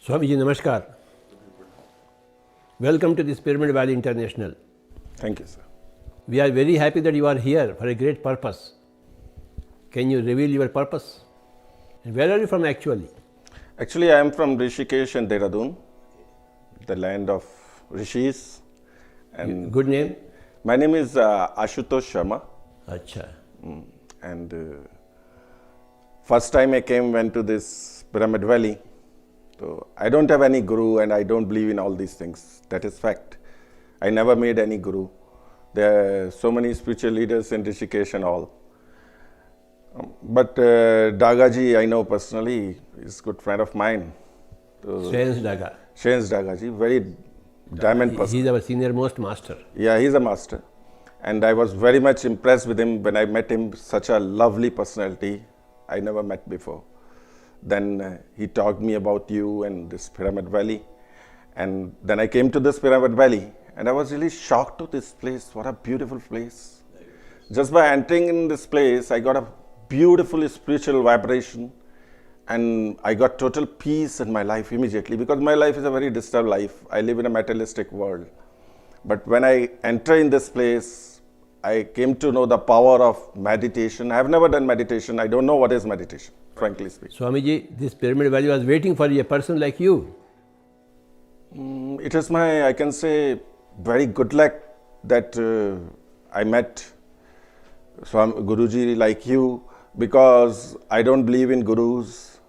Swamiji, Namaskar. Welcome to this Pyramid Valley International. Thank you, sir. We are very happy that you are here for a great purpose. Can you reveal your purpose? And where are you from actually? Actually, I am from Rishikesh and Dehradun, the land of Rishis. And Good name? my name is Ashutosh Sharma. Acha. And first time I went to this Pyramid Valley. So I don't have any guru and I don't believe in all these things. That is fact. I never made any guru. There are so many spiritual leaders in Rishikesh and all. But Dagaji, I know personally, is a good friend of mine. Shreyans Daga. Shreyans Dagaji, very diamond person. He is our senior most master. Yeah, he's a master. And I was very much impressed with him when I met him. Such a lovely personality I never met before. Then he talked me about you and this Pyramid Valley. And then I came to this Pyramid Valley and I was really shocked to this place. What a beautiful place. Just by entering in this place, I got a beautiful spiritual vibration and I got total peace in my life immediately, because my life is a very disturbed life. I live in a materialistic world. But when I enter in this place, I came to know the power of meditation. I have never done meditation. I don't know what is meditation, frankly speaking. Swamiji, this Pyramid Valley was waiting for a person like you. It is my, I can say, very good luck that I met Guruji like you, because I don't believe in gurus,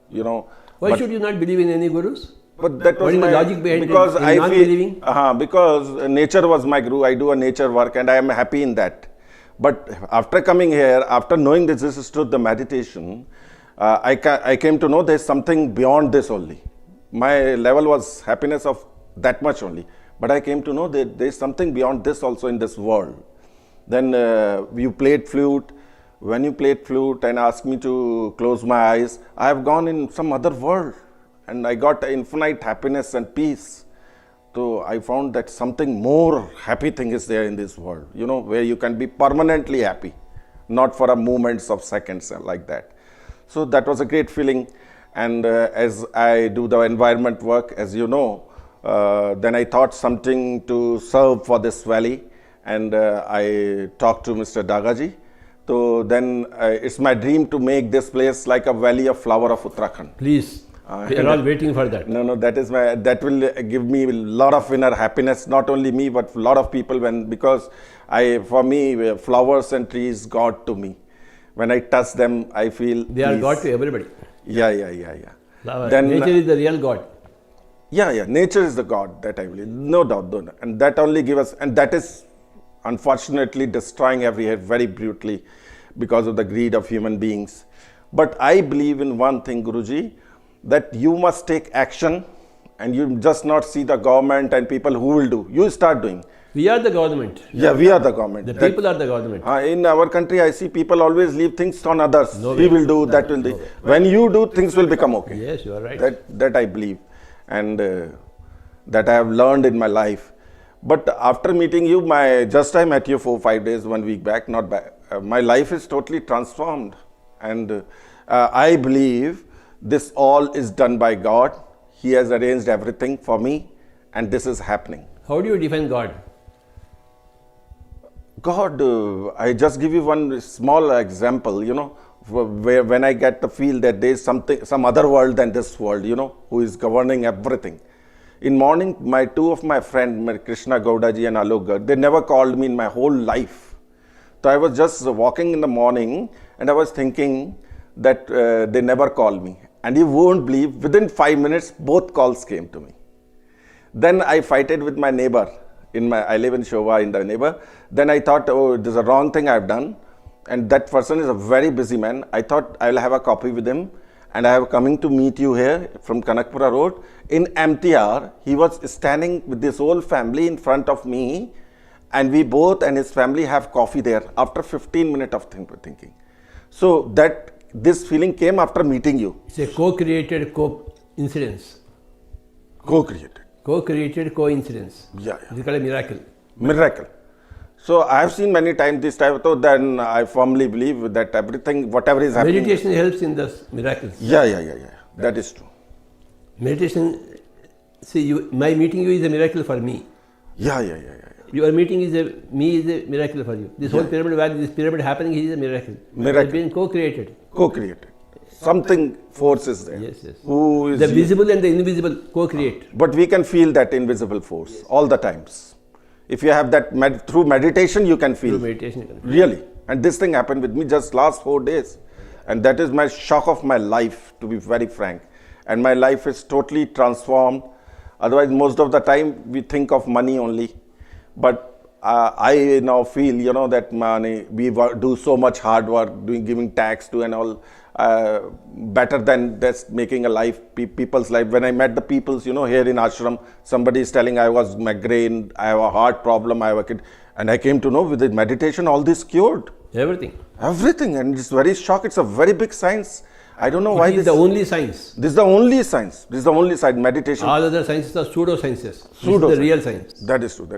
you know. Why should you not believe in any gurus? But that was What is the my logic behind because in I non-believing? feel because nature was my guru. I do a nature work and I am happy in that. But after coming here, after knowing that this is truth, the meditation, I came to know there's something beyond this only. My level was happiness of that much only. But I came to know that there's something beyond this also in this world. Then you played flute. When you played flute and asked me to close my eyes, I have gone in some other world. And I got infinite happiness and peace. So I found that something more happy thing is there in this world, you know, where you can be permanently happy, not for a moments of seconds like that. So that was a great feeling. And as I do the environment work, as you know, then I thought something to serve for this valley. And I talked to Mr. Dagaji. So then it's my dream to make this place like a valley of flower of Uttarakhand. Please. We are all waiting for that. No, that will give me a lot of inner happiness, not only me, but a lot of people because for me, flowers and trees, God to me. When I touch them, I feel They are God to everybody. Yeah. Then, nature is the real God. Yeah, nature is the God that I believe, no doubt. And that only gives us, and that is unfortunately destroying everywhere very brutally because of the greed of human beings. But I believe in one thing, Guruji, that you must take action and you just not see the government and people who will do. You start doing. We are the government. Yeah, we are the government. The people are the government. In our country, I see people always leave things on others. No We way. will do, that will do. When you do, things will become okay. Yes, you are right. That I believe. And that I have learned in my life. But after meeting you, I met you 4-5 days, 1 week back, not back. My life is totally transformed. And I believe this all is done by God. He has arranged everything for me and this is happening. How do you define God? God, I just give you one small example, you know, where when I get to feel that there is some other world than this world, you know, who is governing everything. In morning, two of my friends, Krishna Gowdaji and Alok Garg, they never called me in my whole life. So I was just walking in the morning and I was thinking that they never call me. And you won't believe, within 5 minutes, both calls came to me. Then I fighted with my neighbor. I live in Shova, in the neighbor. Then I thought, oh, this is a wrong thing I've done. And that person is a very busy man. I thought I'll have a coffee with him. And I am coming to meet you here from Kanakpura Road. In MTR, he was standing with his whole family in front of me. And we both and his family have coffee there after 15 minutes of thinking. So this feeling came after meeting you. It's a co-created coincidence. Co-created. Co-created coincidence. Yeah. It's called a miracle. Miracle. So I have seen many times this type of thought, then I firmly believe that everything, whatever is happening. Meditation helps in the miracles. Yeah. That is true. Meditation, see, my meeting you is a miracle for me. Yeah. Your meeting is a miracle for you. This whole pyramid value, this pyramid happening is a miracle. Miracle. It's been co-created. Co-created. Something force is there. Yes. Who is The visible and the invisible co-create. But we can feel that invisible force all the times. If you have that through meditation, you can feel. Through meditation, you can feel. Really. And this thing happened with me just last 4 days. And that is my shock of my life, to be very frank. And my life is totally transformed. Otherwise, most of the time, we think of money only. But I now feel, that money, we do so much hard work, giving tax to and all, better than just making a life, people's life. When I met the peoples, here in ashram, somebody is telling I was migraine, I have a heart problem, I have a kid. And I came to know with the meditation, all this cured. Everything. Everything. And it's very shock. It's a very big science. I don't know why It is the only science. This is the only science. This is the only science. Meditation. All other sciences are pseudosciences. This is the real science. That is true.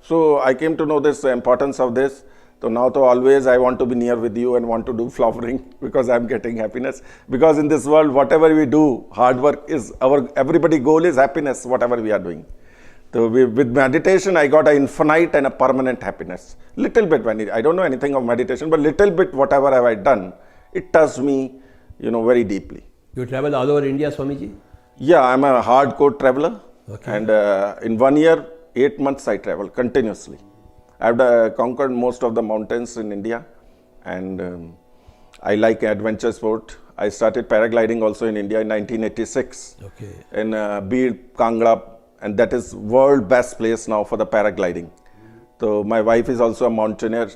So I came to know this importance of this. So now always I want to be near with you and want to do flowering because I'm getting happiness. Because in this world, whatever we do, hard work is everybody goal is happiness, whatever we are doing. So with meditation, I got an infinite and a permanent happiness. Little bit, I don't know anything of meditation, but little bit, whatever have I done, it touched me, very deeply. You travel all over India, Swamiji? Yeah, I'm a hardcore traveler. Okay. And in 1 year, 8 months I travel continuously. I've conquered most of the mountains in India. And I like adventure sport. I started paragliding also in India in 1986. Okay. In Beed, Kangra, and that is world best place now for the paragliding. So my wife is also a mountaineer.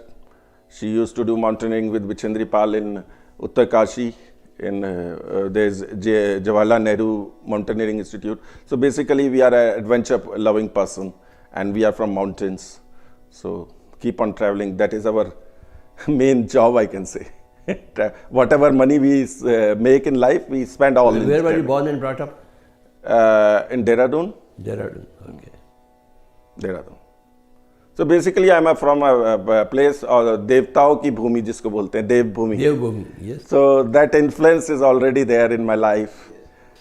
She used to do mountaineering with Vichendri Pal in Uttarkashi. There's Jawaharlal Nehru Mountaineering Institute. So basically we are an adventure loving person and we are from mountains. So keep on traveling. That is our main job, I can say. Whatever money we make in life, we spend all in Where were you born and brought up? In Dehradun. Dehradun, okay. Dehradun. So basically, I'm from a place, or Devtao ki bhumi, jisko bolte hain, Dev Bhumi. Dev Bhumi, yes. So that influence is already there in my life,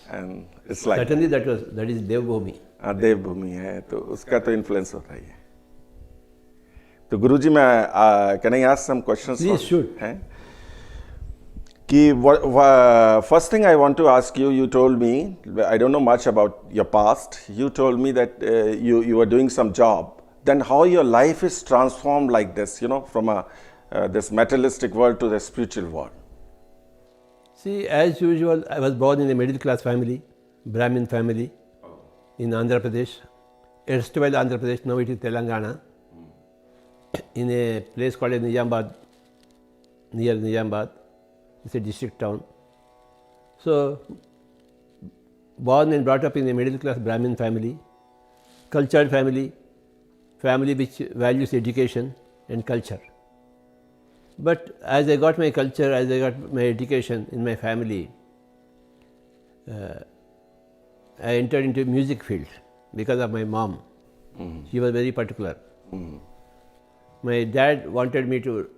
and it's like Certainly that is Dev Bhumi. Dev Bhumi hai, to uska to influence hota hi hai. So Guruji, can I ask some questions? Please shoot. First thing I want to ask you, you told me, I don't know much about your past. You told me that you were doing some job. Then how your life is transformed like this, from this materialistic world to the spiritual world? See, as usual, I was born in a middle class family, Brahmin family, in Andhra Pradesh. Erstwhile Andhra Pradesh, now it is Telangana, in a place called Nizamabad, near Nizamabad. It's a district town. So, born and brought up in a middle class Brahmin family, cultured family which values education and culture. But as I got my culture, as I got my education in my family, I entered into music field because of my mom. She was very particular. My dad wanted me to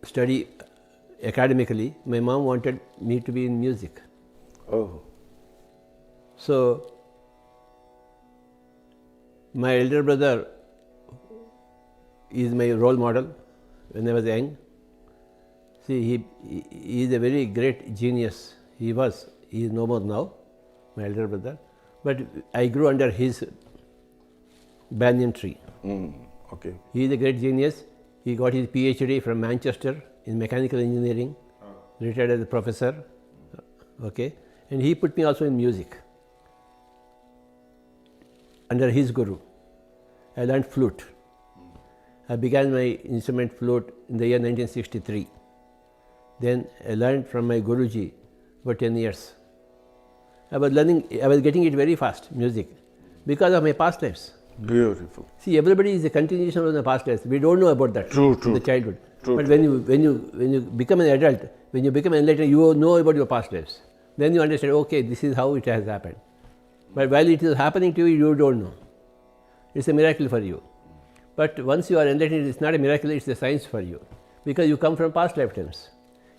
study academically. My mom wanted me to be in music. Oh. So, my elder brother is my role model when I was young. See, he is a very great genius. He is no more now, my elder brother. But I grew under his banyan tree. Okay. He is a great genius. He got his PhD from Manchester in mechanical engineering, retired as a professor. Okay. And he put me also in music under his guru. I learned flute. I began my instrument flute in the year 1963. Then I learned from my Guruji for 10 years. I was getting it very fast, music, because of my past lives. Beautiful. See, everybody is a continuation of the past lives. We don't know about that True. in the childhood. True. But when you become an adult, when you become enlightened, you know about your past lives. Then you understand, okay, this is how it has happened. But while it is happening to you, you don't know. It's a miracle for you. But once you are enlightened, it's not a miracle, it's a science for you. Because you come from past lifetimes.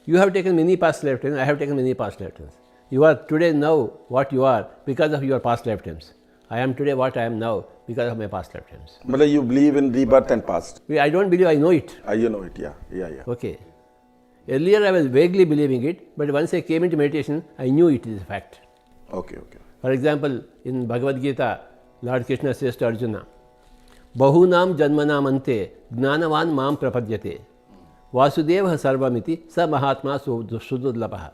You have taken many past lifetimes, I have taken many past lifetimes. You are today now what you are because of your past lifetimes. I am today what I am now because of my past lifetimes. But you believe in rebirth and past. I don't believe, I know it. You know it, yeah. Okay. Earlier I was vaguely believing it, but once I came into meditation, I knew it is a fact. Okay. For example, in Bhagavad Gita, Lord Krishna says to Arjuna, Bahunam janmanam ante gnanavan mam prapadyate Vasudeva sarvamiti sa mahatma sudurlabha.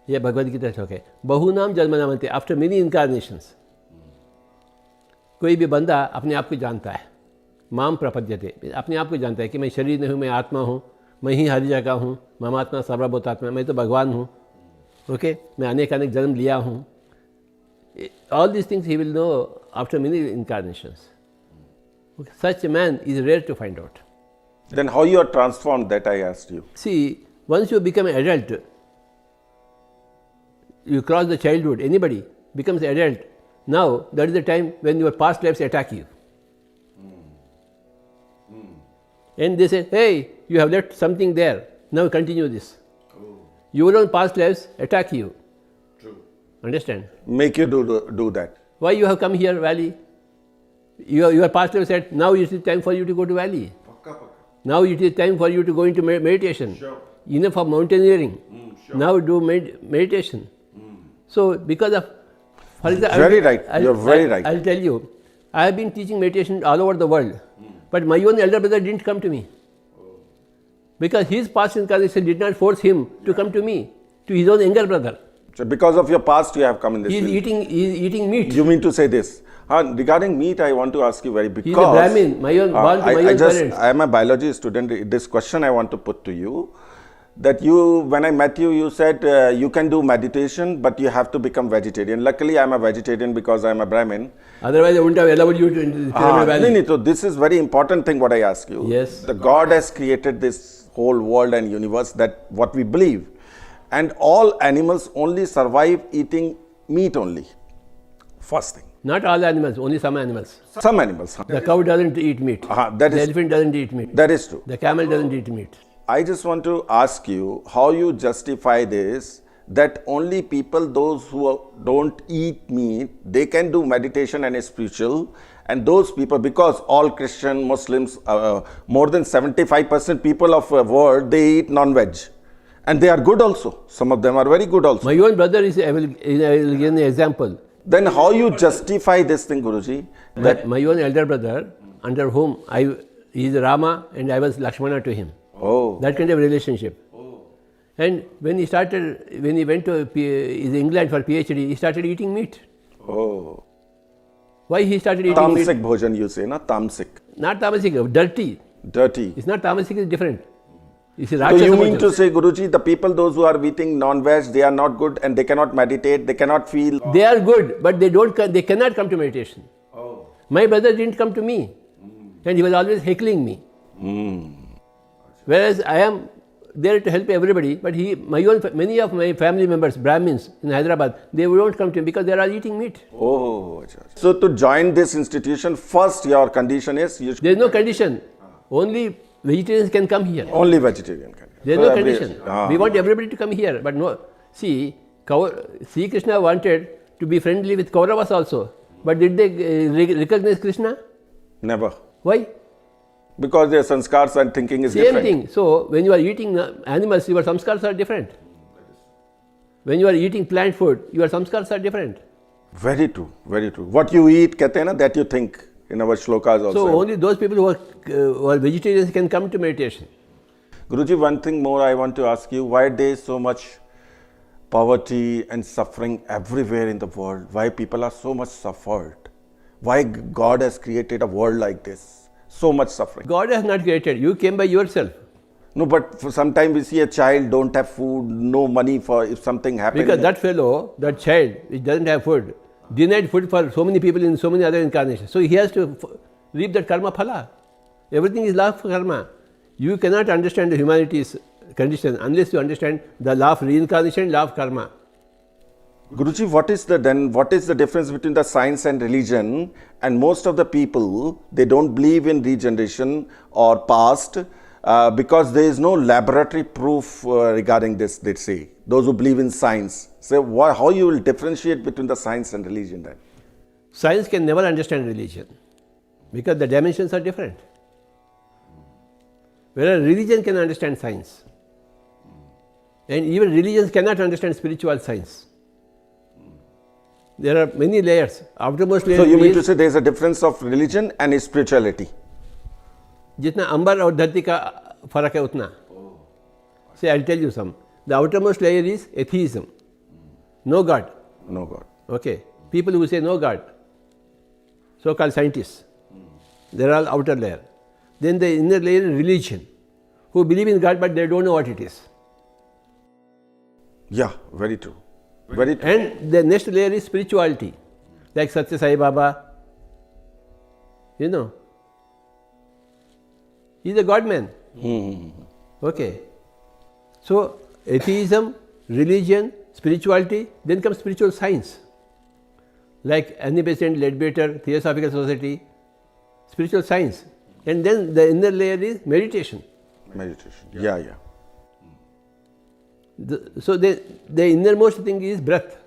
ये भगवद गीता श्लोक है. बहुनाम जन्मनामन्ते, after many incarnations. कोई भी बंदा अपने आप को जानता है. माम प्रपद्यते, अपने आप को जानता है कि मैं शरीर नहीं हूँ, मैं आत्मा हूँ, मैं ही हर जगह हूँ, ममात्मा सर्वभूतात्मा, मैं तो भगवान हूँ. ओके, मैं अनेक जन्म लिया हूँ. All this things he will know after many incarnations. Such a man is rare to find out. Then how you are transformed, that I asked you. See, once you become an adult, you cross the childhood, anybody becomes adult. Now, that is the time when your past lives attack you. And they say, hey, you have left something there, now continue this. Your own past lives attack you. True. Understand? Make you do that. Why you have come here, Valley? Your past life said, now it is time for you to go to Valley. Now it is time for you to go into meditation. Sure. Enough of mountaineering. Sure. Now do meditation. So because of, for example, Very right. You're very right. I'll tell you, I have been teaching meditation all over the world, but my own elder brother didn't come to me. Because his past incarnation did not force him to come to me, to his own younger brother. So because of your past, you have come in this He is field. eating meat. You mean to say this? Regarding meat, I want to ask you because He is a Brahmin, born to my own parents. I am a biology student. This question I want to put to you, that you, when I met you, you said you can do meditation, but you have to become vegetarian. Luckily, I am a vegetarian because I am a Brahmin. Otherwise, I wouldn't have allowed you to enter the Pyramid Valley. So this is very important thing what I ask you. Yes. The God has created this whole world and universe, that what we believe. And all animals only survive eating meat only. First thing. Not all animals, only some animals. Some animals. The cow doesn't eat meat. That The is, elephant doesn't eat meat. that is true. The camel doesn't eat meat. I just want to ask you how you justify this, that only people, those who don't eat meat, they can do meditation and spiritual, and those people, because all Christian, Muslims, more than 75% people of the world, they eat non-veg. And they are good also. Some of them are very good also. My own brother is, I will give an example. Then how you justify this thing, Guruji? That My own elder brother, under whom he is Rama and I was Lakshmana to him. That kind of relationship. And when he went to England for PhD, he started eating meat. Why he started eating meat? Tamasic bhojan you say, na? Tamasic. Not tamasic, dirty. Dirty. It's not tamasic, it's different. It's So Rakshasa you mean bhojan. to say, Guruji, the people, those who are eating non-veg, they are not good and they cannot meditate, they cannot feel. They are good, but they cannot come to meditation. My brother didn't come to me, and he was always heckling me. Whereas I am there to help everybody, but many of my family members, Brahmins in Hyderabad, they won't come to me because they are all eating meat. So to join this institution, first your condition is you should There is no condition. Only vegetarians can come here. only vegetarian. There is no condition. We want everybody to come here, but no. See, Sri Krishna wanted to be friendly with Kauravas also, but did they recognize Krishna? Never. Why? Because their sanskars and thinking is Same different. thing. So, when you are eating animals, your samskars are different. When you are eating plant food, your samskars are different. Very true, very true. What you eat, kehte hai na, that you think in our shlokas also. So, only those people who are vegetarians can come to meditation. Guruji, one thing more I want to ask you, why there is so much poverty and suffering everywhere in the world? Why people are so much suffered? Why God has created a world like this? So much suffering. God has not created. You came by yourself. No, but for sometimes we see a child don't have food, no money for if something happens. Because that fellow, that child, which doesn't have food, denied food for so many people in so many other incarnations. So he has to reap that karma phala. Everything is law of karma. You cannot understand the humanity's condition unless you understand the law of reincarnation, law of karma. Guruji, what is the difference between the science and religion? And most of the people, they don't believe in regeneration or past, because there is no laboratory proof regarding this, they say. Those who believe in science. So how you will differentiate between the science and religion then? Science can never understand religion because the dimensions are different. Whereas religion can understand science. And even religions cannot understand spiritual science. There are many layers. Outermost layer. So you mean to say there is a difference of religion and spirituality? जितना अंबर और धरती का फर्क है उतना. See, I'll tell you some. The outermost layer is atheism. No God. No God. Okay. People who say no God, so-called scientists, they're all outer layer. Then the inner layer is religion, who believe in God but they don't know what it is. Yeah, very true. Very true. And the next layer is spirituality, like Satya Sai Baba. You know, he's a God man. Okay. So, atheism, religion, spirituality, then comes spiritual science. Like Annie Besant, Leadbeater, Theosophical Society, spiritual science. And then the inner layer is meditation. Meditation. Yeah. So the innermost thing is breath.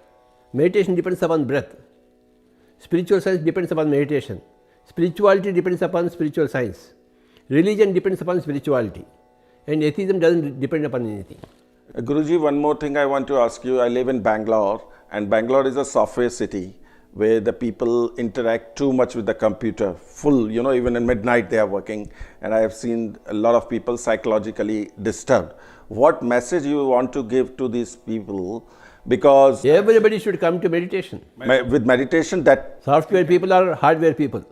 Meditation depends upon breath. Spiritual science depends upon meditation. Spirituality depends upon spiritual science. Religion depends upon spirituality. And atheism doesn't depend upon anything. Guruji, one more thing I want to ask you. I live in Bangalore, and Bangalore is a software city where the people interact too much with the computer, full, even in midnight they are working, and I have seen a lot of people psychologically disturbed. What message you want to give to these people? Because everybody should come to meditation. With meditation, that software people are hardware people.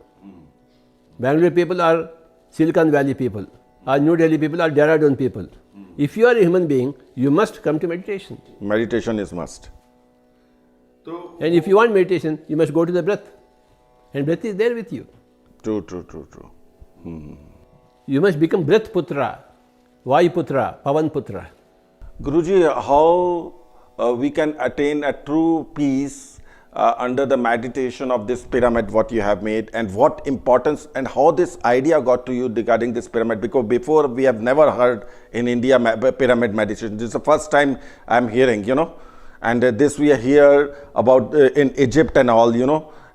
Bangalore people are Silicon Valley people. Our New Delhi people are Dehradun people. If you are a human being, you must come to meditation. Meditation is must. And if you want meditation, you must go to the breath. And breath is there with you. True. You must become Breath Putra, Vayu Putra, Pavan Putra. Guruji, how we can attain a true peace under the meditation of this pyramid what you have made, and what importance and how this idea got to you regarding this pyramid? Because before we have never heard in India pyramid meditation. This is the first time I am hearing, and this we hear about in Egypt and all,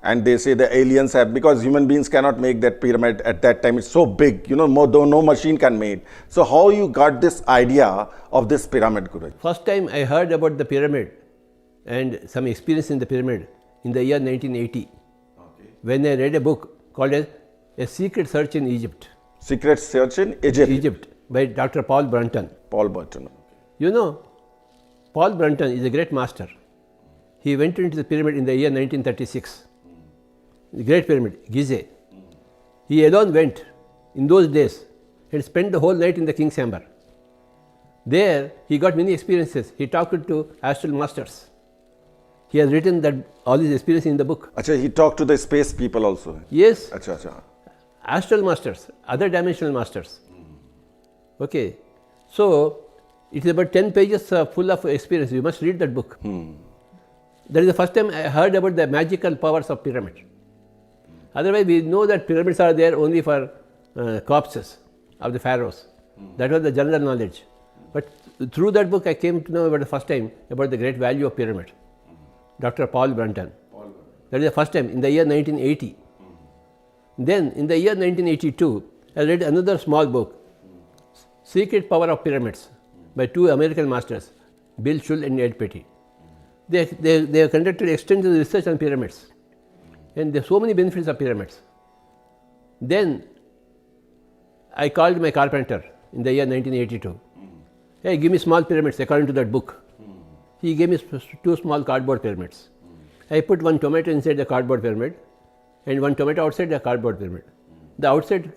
and they say the aliens have, because human beings cannot make that pyramid at that time. It's so big, no machine can make. So how you got this idea of this pyramid, Guruji? First time I heard about the pyramid and some experience in the pyramid in the year 1980, when I read a book called A Secret Search in Egypt. Secret Search in Egypt? Egypt, by Dr. Paul Brunton. Paul Brunton. Paul Brunton is a great master. He went into the pyramid in the year 1936. The Great Pyramid, Gizeh. He alone went in those days and spent the whole night in the King's Chamber. There, he got many experiences. He talked to astral masters. He has written that all his experience in the book. Achha, he talked to the space people also? Yes. Achha. Astral masters, other dimensional masters. Okay. So, it is about 10 pages full of experience. You must read that book. That is the first time I heard about the magical powers of pyramid. Otherwise, we know that pyramids are there only for corpses of the pharaohs. That was the general knowledge. But through that book, I came to know about the first time about the great value of pyramid. Dr. Paul Brunton. That is the first time in the year 1980. Then in the year 1982, I read another small book, Secret Power of Pyramids, by two American masters, Bill Schull and Ed Petty. They have conducted extensive research on pyramids, and there are so many benefits of pyramids. Then I called my carpenter in the year 1982. Hey, give me small pyramids according to that book. He gave me two small cardboard pyramids. I put one tomato inside the cardboard pyramid and one tomato outside the cardboard pyramid. The outside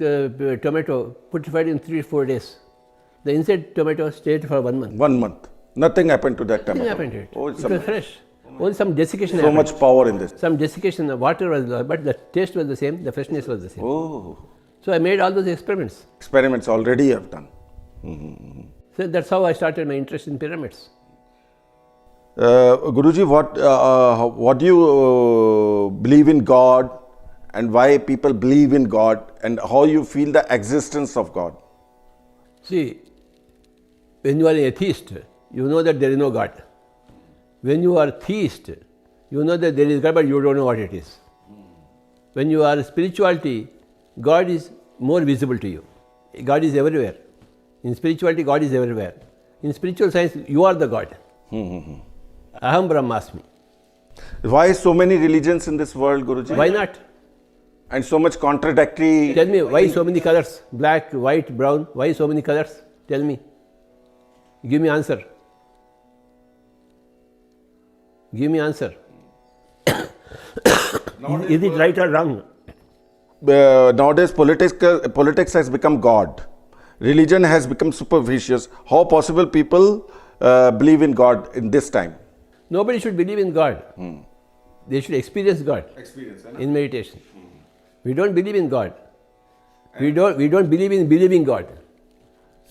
tomato purified in 3 or 4 days. The inside tomato stayed for 1 month. 1 month. Nothing happened to that tomato. Nothing happened to it. Oh, it was fresh. Only some desiccation so happened. Much power in this. Some desiccation, the water was low, but the taste was the same, the freshness was the same. Oh. So I made all those experiments. Experiments already you have done. So that's how I started my interest in pyramids. Guruji, what do you believe in God, and why people believe in God, and how you feel the existence of God? See, when you are an atheist, you know that there is no God. When you are theist, you know that there is God, but you don't know what it is. When you are spirituality, God is more visible to you. God is everywhere. In spirituality, God is everywhere. In spiritual science, you are the God. Aham Brahmasmi. Why so many religions in this world, Guruji? Why not? And so much contradictory. Tell me, why so many colors? Black, white, brown. Why so many colors? Tell me. Give me answer. Give me answer. Is it right or wrong? Nowadays, politics has become God. Religion has become superstitious. How possible people believe in God in this time? Nobody should believe in God. They should experience God in meditation. We don't believe in God. We don't believe in believing God.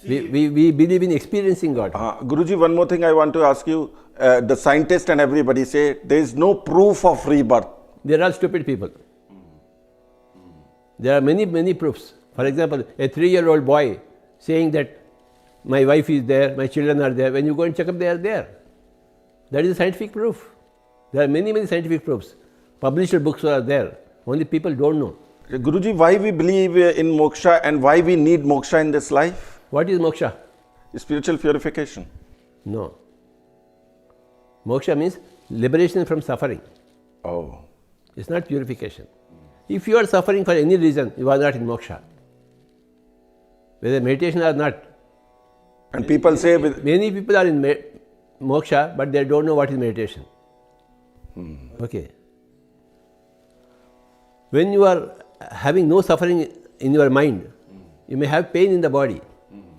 We believe in experiencing God. Guruji, one more thing I want to ask you. The scientists and everybody say there is no proof of rebirth. They are all stupid people. There are many proofs. For example, a 3-year-old boy saying that my wife is there, my children are there. When you go and check up, they are there. That is a scientific proof. There are many scientific proofs. Published books are there. Only people don't know. Guruji, why we believe in moksha and why we need moksha in this life? What is moksha? Spiritual purification. No. Moksha means liberation from suffering. Oh. It's not purification. If you are suffering for any reason, you are not in moksha. Whether meditation or not. And people say many people are in moksha, but they don't know what is meditation. Okay. When you are having no suffering in your mind, you may have pain in the body.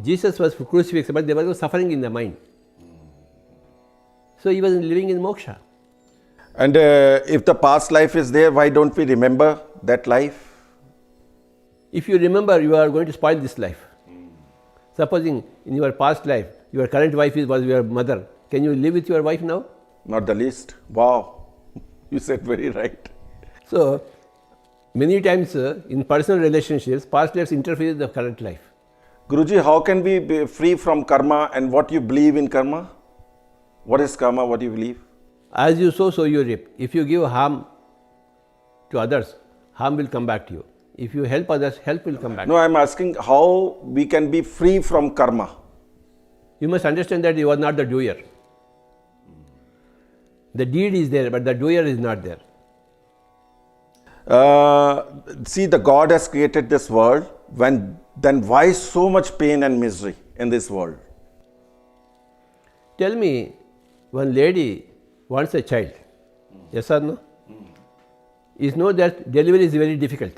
Jesus was crucified, but there was no suffering in the mind. So he was living in moksha. And if the past life is there, why don't we remember that life? If you remember, you are going to spoil this life. Supposing in your past life, your current wife was your mother, can you live with your wife now? Not the least. Wow. You said very right. So, many times in personal relationships, past lives interfere with the current life. Guruji, how can we be free from karma and what you believe in karma? What is karma? What do you believe? As you sow, so you reap. If you give harm to others, harm will come back to you. If you help others, help will come back. No, I am asking how we can be free from karma. You must understand that you are not the doer. The deed is there, but the doer is not there. See, the God has created this world. Then why so much pain and misery in this world? Tell me, one lady wants a child. Yes or no? You know that delivery is very difficult.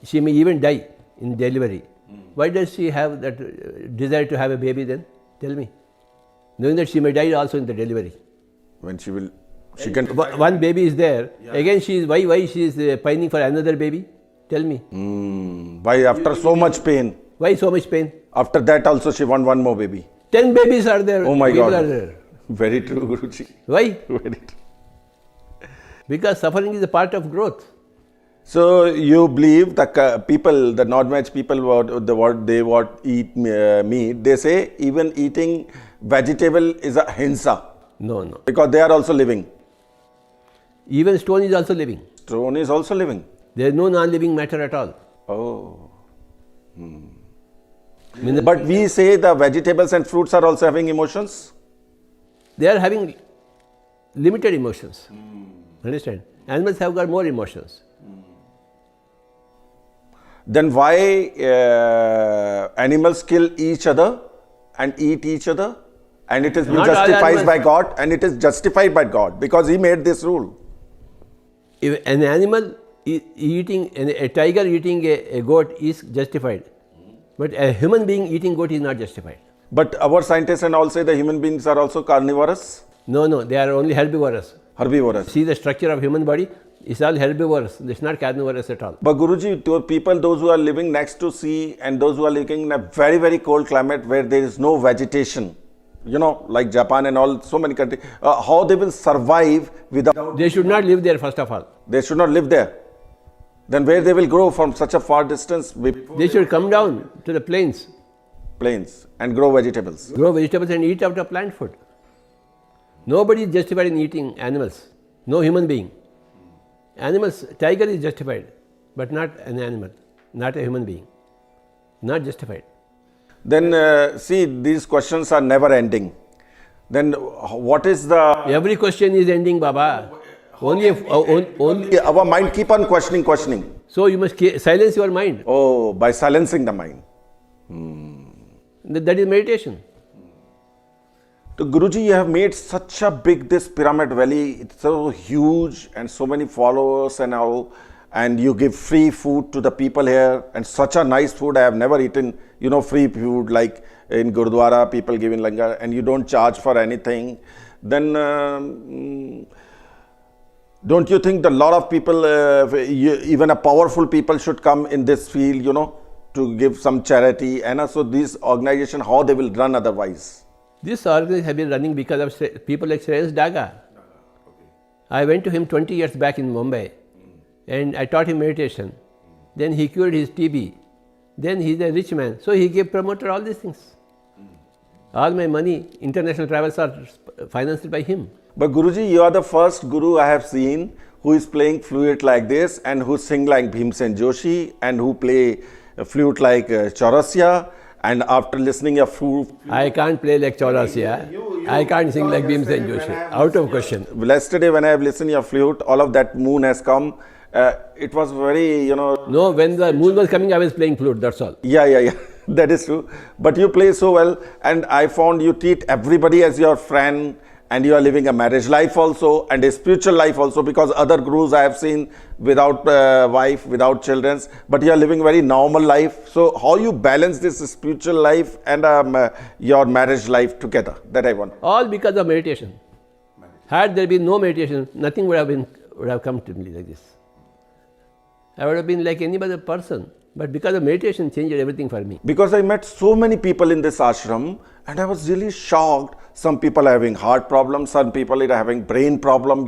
She may even die in delivery. Why does she have that desire to have a baby then? Tell me. Knowing that she may die also in the delivery. When she can. One baby is there. Yeah. Again, why she is pining for another baby? Tell me. Why after so much pain? Why so much pain? After that also she wants one more baby. 10 babies are there. Oh my God. Are there. Very true, Guruji. Why? Very true. Because suffering is a part of growth. So you believe the non-veg people, what they eat meat, they say even eating vegetable is a hinsa. No. Because they are also living. Even stone is also living. Stone is also living. There is no non-living matter at all. Oh. But we say the vegetables and fruits are also having emotions? They are having limited emotions. Understand? Animals have got more emotions. Then why animals kill each other and eat each other? And it is justified by God, and it is justified by God because He made this rule. If an animal eating, a tiger eating a goat is justified, but a human being eating goat is not justified. But our scientists and all say the human beings are also carnivorous? No, they are only herbivorous. Herbivorous. See the structure of human body, it's all herbivorous, it's not carnivorous at all. But Guruji, to people, those who are living next to sea and those who are living in a very, very cold climate where there is no vegetation, like Japan and all, so many countries, how they will survive without... They should not live there first of all. They should not live there. Then where they will grow from such a far distance? They should come down to the plains. plains and grow vegetables. Grow vegetables and eat out of plant food. Nobody is justified in eating animals. No human being. Animals, tiger is justified, but not an animal, not a human being. Not justified. Then see, these questions are never ending. Then what is the... Every question is ending, Baba. Only Our mind keep on questioning. So you must silence your mind. Oh, by silencing the mind. That is meditation. So Guruji, you have made such a big, this Pyramid Valley, it's so huge and so many followers and all, and you give free food to the people here, and such a nice food. I have never eaten, free food like in Gurdwara, people give in langar, and you don't charge for anything. Then don't you think that a lot of people, even a powerful people should come in this field, to give some charity, and also this organization, how they will run otherwise? This organization has been running because of people like Shreyas Daga. I went to him 20 years back in Mumbai and I taught him meditation. Then he cured his TB. Then he is a rich man. So he gave promoter all these things. All my money, international travels are financed by him. But Guruji, you are the first Guru I have seen who is playing flute like this and who sing like Bhimsen Joshi and who play flute like Chaurasia. And after listening a flute, I can't play like Chaurasia. I can't sing like Bhimsen Joshi. Out of question. Yesterday when I have listened to your flute, all of that moon has come. It was very, No, when the moon was coming, I was playing flute, that's all. Yeah. That is true. But you play so well, and I found you treat everybody as your friend, and you are living a marriage life also, and a spiritual life also, because other gurus I have seen without wife, without children, but you are living very normal life. So how you balance this spiritual life and your marriage life together? That I want. All because of meditation. Had there been no meditation, nothing would have come to me like this. I would have been like any other person. But because of meditation, changed everything for me. Because I met so many people in this ashram, and I was really shocked. Some people are having heart problems, some people are having brain problem,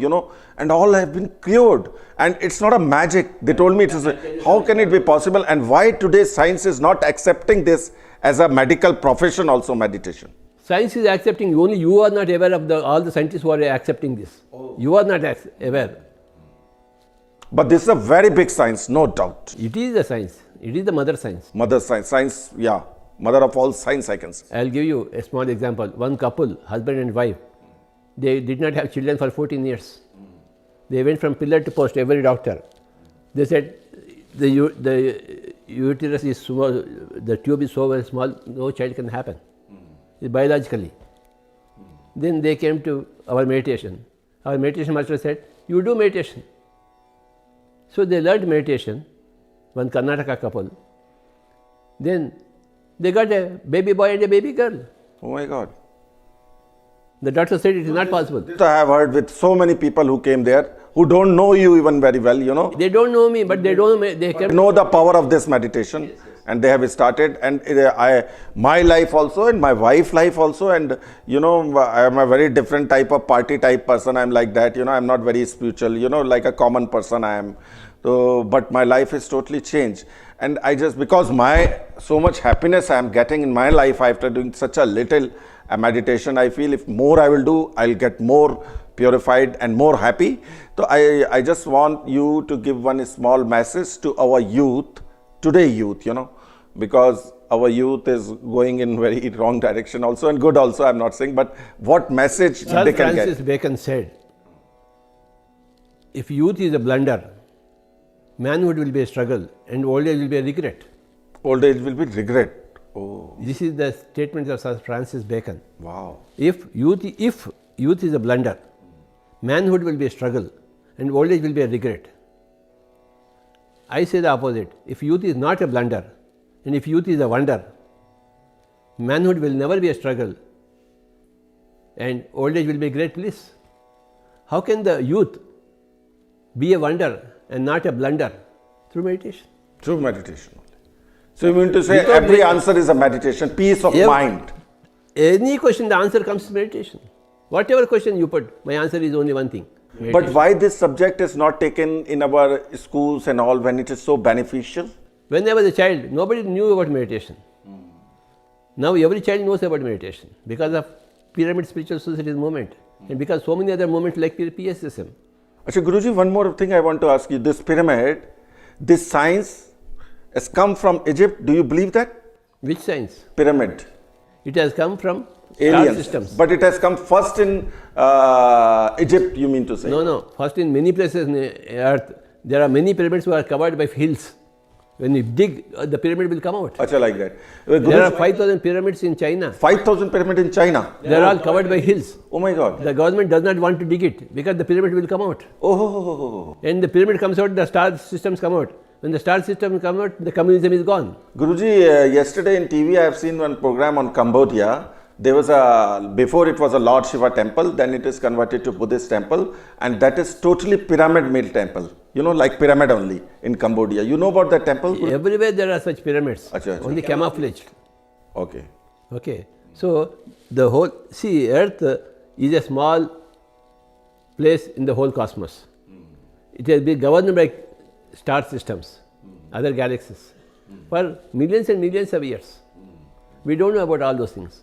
and all have been cured. And it's not a magic. They told me, how can it be possible? And why today science is not accepting this as a medical profession also, meditation? Science is accepting, only you are not aware of all the scientists who are accepting this. You are not aware. But this is a very big science, no doubt. It is a science. It is the mother science. Mother science. Science, yeah. Mother of all science, I can say. I'll give you a small example. One couple, husband and wife, they did not have children for 14 years. They went from pillar to post, every doctor. They said, the uterus is small, the tube is so very small, no child can happen. Biologically. Then they came to our meditation. Our meditation master said, you do meditation. So they learned meditation, one Karnataka couple. Then they got a baby boy and a baby girl. Oh my God. The doctor said it is not possible. This I have heard with so many people who came there, who don't know you even very well, They don't know me, but they don't know, they know the power of this meditation. Yes. And they have started, and my life also, and my wife's life also, and I am a very different type of party type person. I'm like that, I'm not very spiritual, like a common person I am. So, but my life is totally changed, and because so much happiness I am getting in my life after doing such a little meditation, I feel if more I will do, I'll get more purified and more happy. So I just want you to give one small message to our youth. Today youth, because our youth is going in very wrong direction also, and good also, I'm not saying, but what message they can get? Francis Bacon said, if youth is a blunder, manhood will be a struggle and old age will be a regret. Old age will be regret. Oh. This is the statement of Sir Francis Bacon. Wow. If youth is a blunder, manhood will be a struggle and old age will be a regret. I say the opposite. If youth is not a blunder, and if youth is a wonder, manhood will never be a struggle, and old age will be great bliss. How can the youth be a wonder and not a blunder? Through meditation. Through meditation. So you mean to say every answer is a meditation, peace of mind. Any question, the answer comes to meditation. Whatever question you put, my answer is only one thing. Meditation. But why this subject is not taken in our schools and all when it is so beneficial? When I was a child, nobody knew about meditation. Now every child knows about meditation because of Pyramid Spiritual Society's movement and because so many other movements like PSSM. Actually, Guruji, one more thing I want to ask you. This pyramid, this science has come from Egypt. Do you believe that? Which science? Pyramid. It has come from star Aliens. systems. But it has come first in Egypt, you mean to say? No. First, in many places in the earth, there are many pyramids who are covered by hills. When you dig, the pyramid will come out. Acha, like that. There are 5,000 pyramids in China. 5,000 pyramid in China. They are all covered by hills. Oh my God. The government does not want to dig it because the pyramid will come out. Oh. And the pyramid comes out, the star systems come out. When the star system comes out, the communism is gone. Guruji, yesterday in TV I have seen one program on Cambodia. There was before it was a Lord Shiva temple, then it is converted to Buddhist temple, and that is totally pyramid made temple. You know, like pyramid only in Cambodia. You know about that temple? Guruji? Everywhere there are such pyramids, Acha. only camouflaged. Okay. Okay. So, the whole, earth is a small place in the whole cosmos. It has been governed by star systems, other galaxies, for millions and millions of years. We don't know about all those things.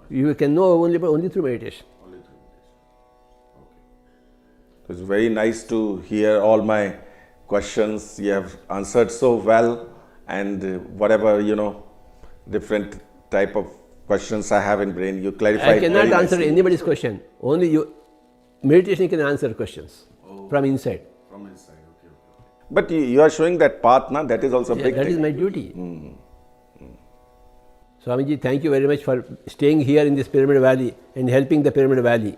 You can know only through meditation. It's very nice to hear all my questions. You have answered so well, and whatever, different type of questions I have in brain, you clarified. I cannot very answer nicely. anybody's question. Only you, meditation can answer questions from inside. From inside, okay. But you are showing that path, na? That is also a big That thing. is my duty. Swamiji, thank you very much for staying here in this Pyramid Valley and helping the Pyramid Valley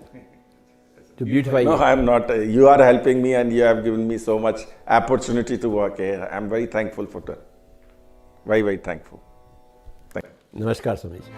to beautify No, it. I am not. You are helping me, and you have given me so much opportunity to work here. I am very thankful for that. Very, very thankful. Thank you. Namaskar, Swamiji.